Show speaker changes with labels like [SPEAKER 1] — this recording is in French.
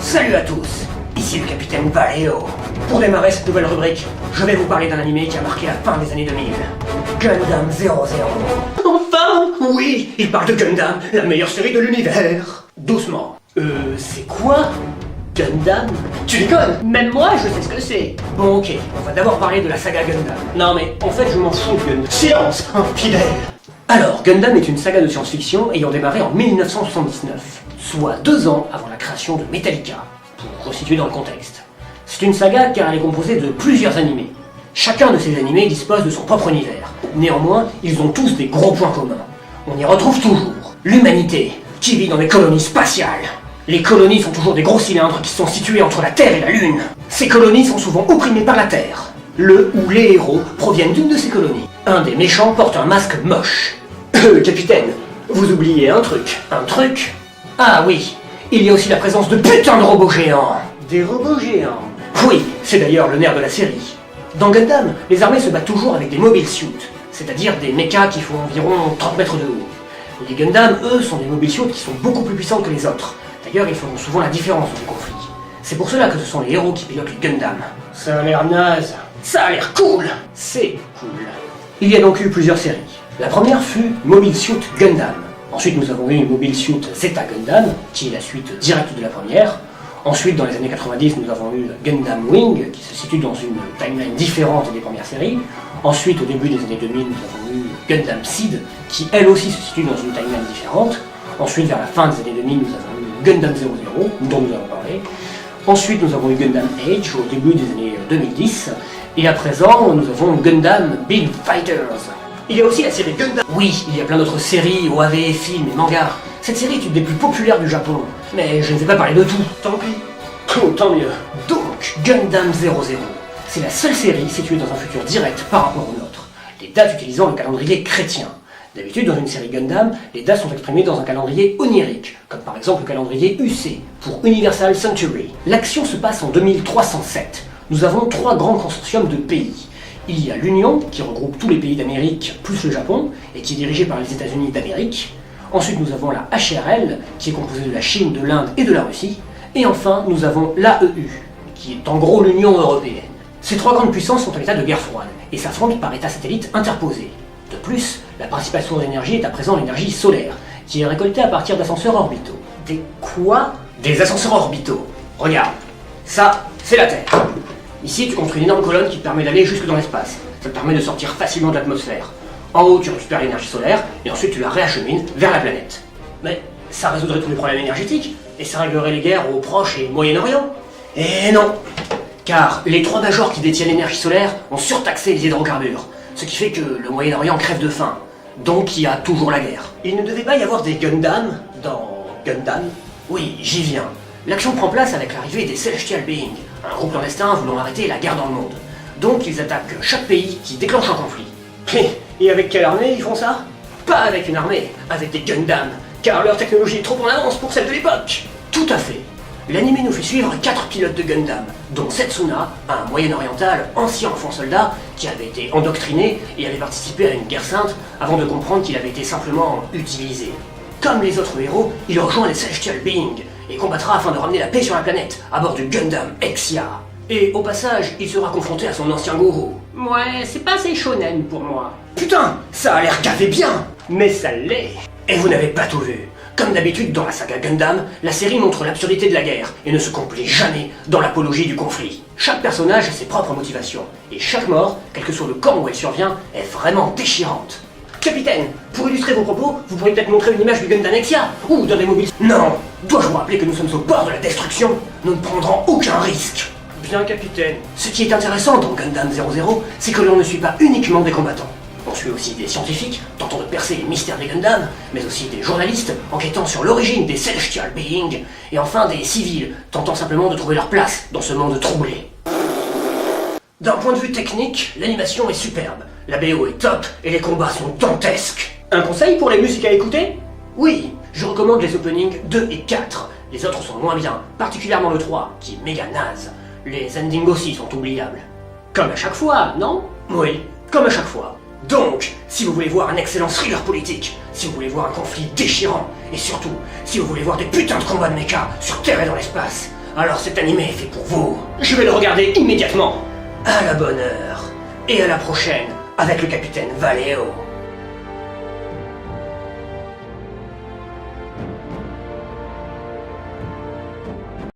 [SPEAKER 1] Salut à tous, ici le capitaine Valeo. Pour démarrer cette nouvelle rubrique, je vais vous parler d'un animé qui a marqué la fin des années 2000. Gundam 00. Enfin, oui, il parle de Gundam, la meilleure série de l'univers. Doucement. C'est quoi Gundam? Tu déconnes? Même moi, je sais ce que c'est. Bon, ok, on va d'abord parler de la saga Gundam. Non mais, en fait, je m'en fous de Gundam. Silence, infidèle. Alors, Gundam est une saga de science-fiction ayant démarré en 1979, soit 2 ans avant la création de Metallica, pour resituer dans le contexte. C'est une saga car elle est composée de plusieurs animés. Chacun de ces animés dispose de son propre univers. Néanmoins, ils ont tous des gros points communs. On y retrouve toujours l'humanité, qui vit dans des colonies spatiales. Les colonies sont toujours des gros cylindres qui sont situés entre la Terre et la Lune. Ces colonies sont souvent opprimées par la Terre. Le ou les héros proviennent d'une de ces colonies. Un des méchants porte un masque moche. Capitaine, vous oubliez un truc. Un truc? Ah oui, il y a aussi la présence de putains de robots géants. Des robots géants? Oui, c'est d'ailleurs le nerf de la série. Dans Gundam, les armées se battent toujours avec des mobile suits, c'est-à-dire des mechas qui font environ 30 mètres de haut. Les Gundam, eux, sont des mobile suits qui sont beaucoup plus puissants que les autres. D'ailleurs, ils font souvent la différence du conflit. C'est pour cela que ce sont les héros qui pilotent les Gundam. Ça a l'air naze. Ça a l'air cool. C'est cool. Il y a donc eu plusieurs séries. La première fut Mobile Suit Gundam. Ensuite, nous avons eu Mobile Suit Zeta Gundam, qui est la suite directe de la première. Ensuite, dans les années 90, nous avons eu Gundam Wing, qui se situe dans une timeline différente des premières séries. Ensuite, au début des années 2000, nous avons eu Gundam Seed, qui elle aussi se situe dans une timeline différente. Ensuite, vers la fin des années 2000, nous avons eu Gundam 00, dont nous avons parlé. Ensuite, nous avons eu Gundam Age, au début des années 2010. Et à présent, nous avons Gundam Big Fighters. Il y a aussi la série Gundam. Oui, il y a plein d'autres séries, OAV, films et mangas. Cette série est une des plus populaires du Japon. Mais je ne vais pas parler de tout. Tant pis. Oh, tant mieux. Donc, Gundam 00. C'est la seule série située dans un futur direct par rapport au nôtre. Les dates utilisant le calendrier chrétien. D'habitude, dans une série Gundam, les dates sont exprimées dans un calendrier onirique, comme par exemple le calendrier UC, pour Universal Century. L'action se passe en 2307. Nous avons 3 grands consortiums de pays. Il y a l'Union, qui regroupe tous les pays d'Amérique, plus le Japon, et qui est dirigée par les États-Unis d'Amérique. Ensuite, nous avons la HRL, qui est composée de la Chine, de l'Inde et de la Russie. Et enfin, nous avons l'AEU, qui est en gros l'Union européenne. Ces 3 grandes puissances sont en état de guerre froide, et s'affrontent par états satellites interposés. De plus, la principale source d'énergie est à présent l'énergie solaire, qui est récoltée à partir d'ascenseurs orbitaux. Des quoi? Des ascenseurs orbitaux. Regarde, ça, c'est la Terre. Ici, tu construis une énorme colonne qui te permet d'aller jusque dans l'espace. Ça te permet de sortir facilement de l'atmosphère. En haut, tu récupères l'énergie solaire, et ensuite tu la réachemines vers la planète. Mais ça résoudrait tous les problèmes énergétiques, et ça réglerait les guerres au Proche et Moyen-Orient. Et non! Car les 3 majors qui détiennent l'énergie solaire ont surtaxé les hydrocarbures, ce qui fait que le Moyen-Orient crève de faim. Donc il y a toujours la guerre. Il ne devait pas y avoir des Gundam dans Gundam? Oui, j'y viens. L'action prend place avec l'arrivée des Celestial Beings, un groupe clandestin voulant arrêter la guerre dans le monde. Donc ils attaquent chaque pays qui déclenche un conflit. Et avec quelle armée ils font ça? Pas avec une armée, avec des Gundam, car leur technologie est trop en avance pour celle de l'époque. Tout à fait. L'anime nous fait suivre 4 pilotes de Gundam, dont Setsuna, un moyen-oriental ancien enfant soldat qui avait été endoctriné et avait participé à une guerre sainte avant de comprendre qu'il avait été simplement utilisé. Comme les autres héros, il rejoint les Celestial Beings et combattra afin de ramener la paix sur la planète à bord du Gundam Exia. Et au passage, il sera confronté à son ancien gourou. Ouais, c'est pas assez shonen pour moi. Putain, ça a l'air gavé bien. Mais ça l'est. Et vous n'avez pas tout vu. Comme d'habitude dans la saga Gundam, la série montre l'absurdité de la guerre et ne se complaît jamais dans l'apologie du conflit. Chaque personnage a ses propres motivations, et chaque mort, quel que soit le camp où elle survient, est vraiment déchirante. Capitaine, pour illustrer vos propos, vous pourriez peut-être montrer une image du Gundam Exia, ou d'un des mobiles... Non! Dois-je vous rappeler que nous sommes au bord de la destruction? Nous ne prendrons aucun risque. Bien, capitaine. Ce qui est intéressant dans Gundam 00, c'est que l'on ne suit pas uniquement des combattants. On suit aussi des scientifiques tentant de percer les mystères des Gundam, mais aussi des journalistes enquêtant sur l'origine des Celestial Beings, et enfin des civils tentant simplement de trouver leur place dans ce monde troublé. D'un point de vue technique, l'animation est superbe, la BO est top et les combats sont dantesques. Un conseil pour les musiques à écouter? Oui, je recommande les openings 2 et 4. Les autres sont moins bien, particulièrement le 3, qui est méga naze. Les endings aussi sont oubliables. Comme à chaque fois, non? Oui, comme à chaque fois. Donc, si vous voulez voir un excellent thriller politique, si vous voulez voir un conflit déchirant, et surtout, si vous voulez voir des putains de combats de mecha sur Terre et dans l'espace, Alors cet animé est fait pour vous. Je vais le regarder immédiatement. À la bonne heure. Et à la prochaine, avec le capitaine Valléo.